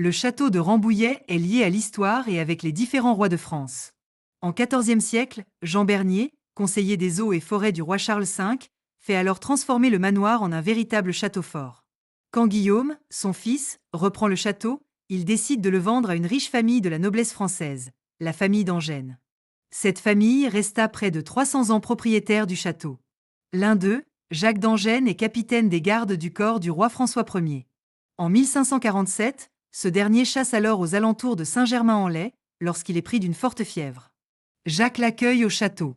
Le château de Rambouillet est lié à l'histoire et avec les différents rois de France. En XIVe siècle, Jean Bernier, conseiller des eaux et forêts du roi Charles V, fait alors transformer le manoir en un véritable château fort. Quand Guillaume, son fils, reprend le château, il décide de le vendre à une riche famille de la noblesse française, la famille d'Angennes. Cette famille resta près de 300 ans propriétaire du château. L'un d'eux, Jacques d'Angennes, est capitaine des gardes du corps du roi François Ier. En 1547, ce dernier chasse alors aux alentours de Saint-Germain-en-Laye, lorsqu'il est pris d'une forte fièvre. Jacques l'accueille au château.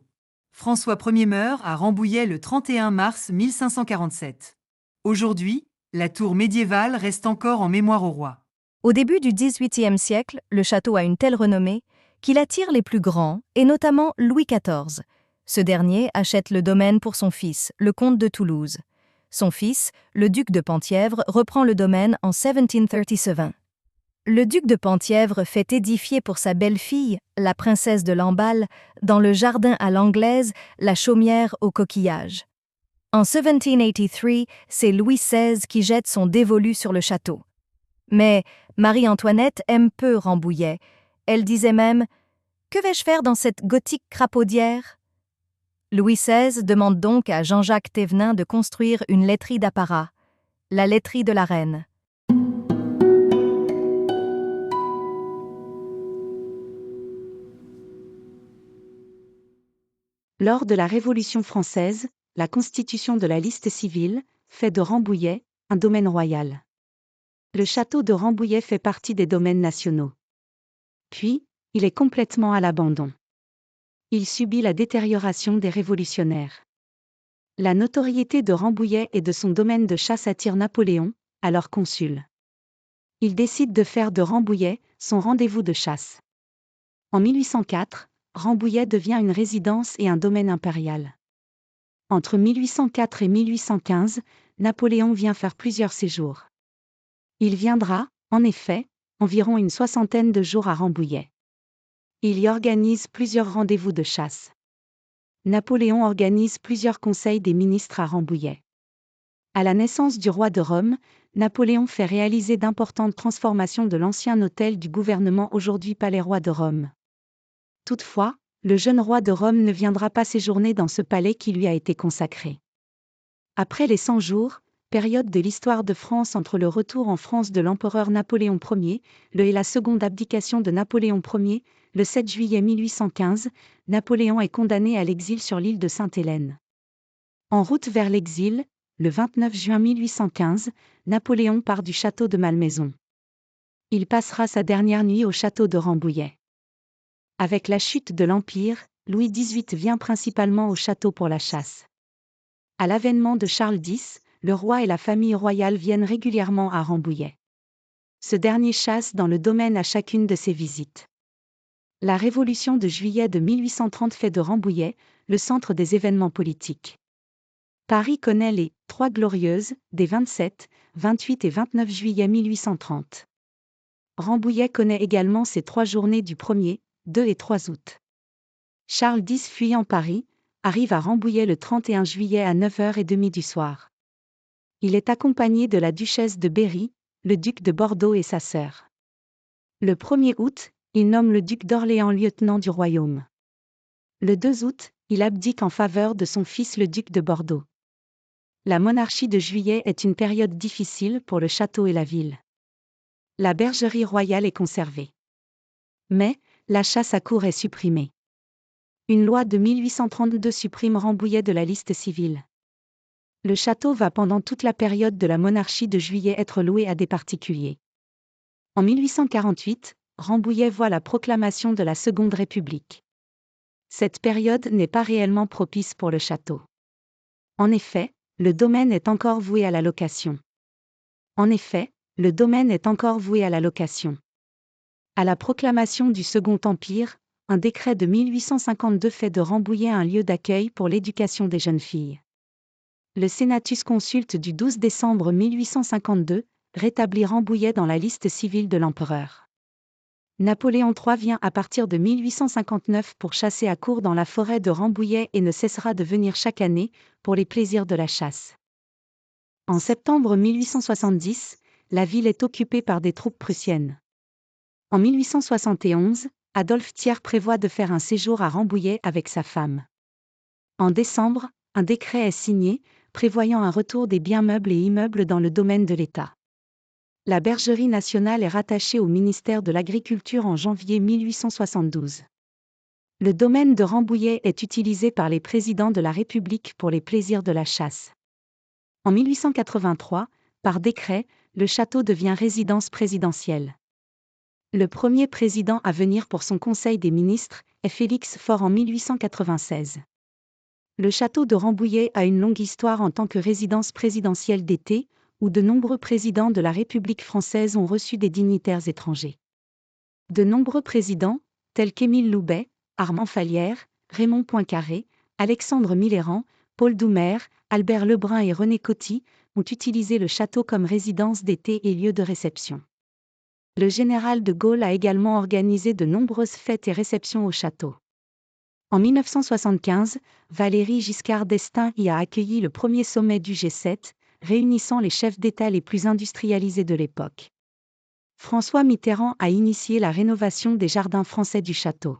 François Ier meurt à Rambouillet le 31 mars 1547. Aujourd'hui, la tour médiévale reste encore en mémoire au roi. Au début du XVIIIe siècle, le château a une telle renommée qu'il attire les plus grands, et notamment Louis XIV. Ce dernier achète le domaine pour son fils, le comte de Toulouse. Son fils, le duc de Penthièvre, reprend le domaine en 1737. Le duc de Penthièvre fait édifier pour sa belle-fille, la princesse de Lamballe, dans le jardin à l'anglaise, la chaumière aux coquillages. En 1783, c'est Louis XVI qui jette son dévolu sur le château. Mais Marie-Antoinette aime peu Rambouillet. Elle disait même « Que vais-je faire dans cette gothique crapaudière ?» Louis XVI demande donc à Jean-Jacques Thévenin de construire une laiterie d'apparat, la laiterie de la Reine. Lors de la Révolution française, la constitution de la liste civile fait de Rambouillet un domaine royal. Le château de Rambouillet fait partie des domaines nationaux. Puis, il est complètement à l'abandon. Il subit la détérioration des révolutionnaires. La notoriété de Rambouillet et de son domaine de chasse attire Napoléon, alors consul. Il décide de faire de Rambouillet son rendez-vous de chasse. En 1804, Rambouillet devient une résidence et un domaine impérial. Entre 1804 et 1815, Napoléon vient faire plusieurs séjours. Il viendra, en effet, environ une soixantaine de jours à Rambouillet. Il y organise plusieurs rendez-vous de chasse. Napoléon organise plusieurs conseils des ministres à Rambouillet. À la naissance du roi de Rome, Napoléon fait réaliser d'importantes transformations de l'ancien hôtel du gouvernement, aujourd'hui Palais Roi de Rome. Toutefois, le jeune roi de Rome ne viendra pas séjourner dans ce palais qui lui a été consacré. Après les 100 jours, période de l'histoire de France entre le retour en France de l'empereur Napoléon Ier, et la seconde abdication de Napoléon Ier, le 7 juillet 1815, Napoléon est condamné à l'exil sur l'île de Sainte-Hélène. En route vers l'exil, le 29 juin 1815, Napoléon part du château de Malmaison. Il passera sa dernière nuit au château de Rambouillet. Avec la chute de l'Empire, Louis XVIII vient principalement au château pour la chasse. À l'avènement de Charles X, le roi et la famille royale viennent régulièrement à Rambouillet. Ce dernier chasse dans le domaine à chacune de ses visites. La Révolution de juillet de 1830 fait de Rambouillet le centre des événements politiques. Paris connaît les « Trois Glorieuses » des 27, 28 et 29 juillet 1830. Rambouillet connaît également ses 3 journées du 1er, 2 et 3 août. Charles X, fuyant Paris, arrive à Rambouillet le 31 juillet à 9h30 du soir. Il est accompagné de la duchesse de Berry, le duc de Bordeaux et sa sœur. Le 1er août, il nomme le duc d'Orléans lieutenant du royaume. Le 2 août, il abdique en faveur de son fils le duc de Bordeaux. La monarchie de Juillet est une période difficile pour le château et la ville. La bergerie royale est conservée. Mais, la chasse à courre est supprimée. Une loi de 1832 supprime Rambouillet de la liste civile. Le château va pendant toute la période de la monarchie de Juillet être loué à des particuliers. En 1848, Rambouillet voit la proclamation de la Seconde République. Cette période n'est pas réellement propice pour le château. En effet, le domaine est encore voué à la location. À la proclamation du Second Empire, un décret de 1852 fait de Rambouillet un lieu d'accueil pour l'éducation des jeunes filles. Le Senatus consulte du 12 décembre 1852 rétablit Rambouillet dans la liste civile de l'empereur. Napoléon III vient à partir de 1859 pour chasser à courre dans la forêt de Rambouillet et ne cessera de venir chaque année pour les plaisirs de la chasse. En septembre 1870, la ville est occupée par des troupes prussiennes. En 1871, Adolphe Thiers prévoit de faire un séjour à Rambouillet avec sa femme. En décembre, un décret est signé, prévoyant un retour des biens meubles et immeubles dans le domaine de l'État. La Bergerie nationale est rattachée au ministère de l'Agriculture en janvier 1872. Le domaine de Rambouillet est utilisé par les présidents de la République pour les plaisirs de la chasse. En 1883, par décret, le château devient résidence présidentielle. Le premier président à venir pour son conseil des ministres est Félix Faure en 1896. Le château de Rambouillet a une longue histoire en tant que résidence présidentielle d'été, où de nombreux présidents de la République française ont reçu des dignitaires étrangers. De nombreux présidents, tels qu'Émile Loubet, Armand Fallières, Raymond Poincaré, Alexandre Millerand, Paul Doumer, Albert Lebrun et René Coty, ont utilisé le château comme résidence d'été et lieu de réception. Le général de Gaulle a également organisé de nombreuses fêtes et réceptions au château. En 1975, Valéry Giscard d'Estaing y a accueilli le premier sommet du G7, réunissant les chefs d'État les plus industrialisés de l'époque. François Mitterrand a initié la rénovation des jardins français du château.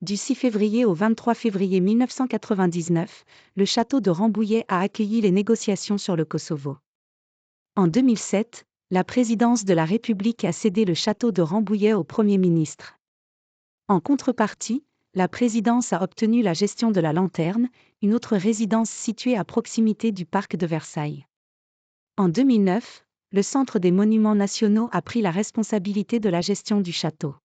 Du 6 février au 23 février 1999, le château de Rambouillet a accueilli les négociations sur le Kosovo. En 2007, la présidence de la République a cédé le château de Rambouillet au Premier ministre. En contrepartie, la présidence a obtenu la gestion de la Lanterne, une autre résidence située à proximité du parc de Versailles. En 2009, le Centre des Monuments Nationaux a pris la responsabilité de la gestion du château.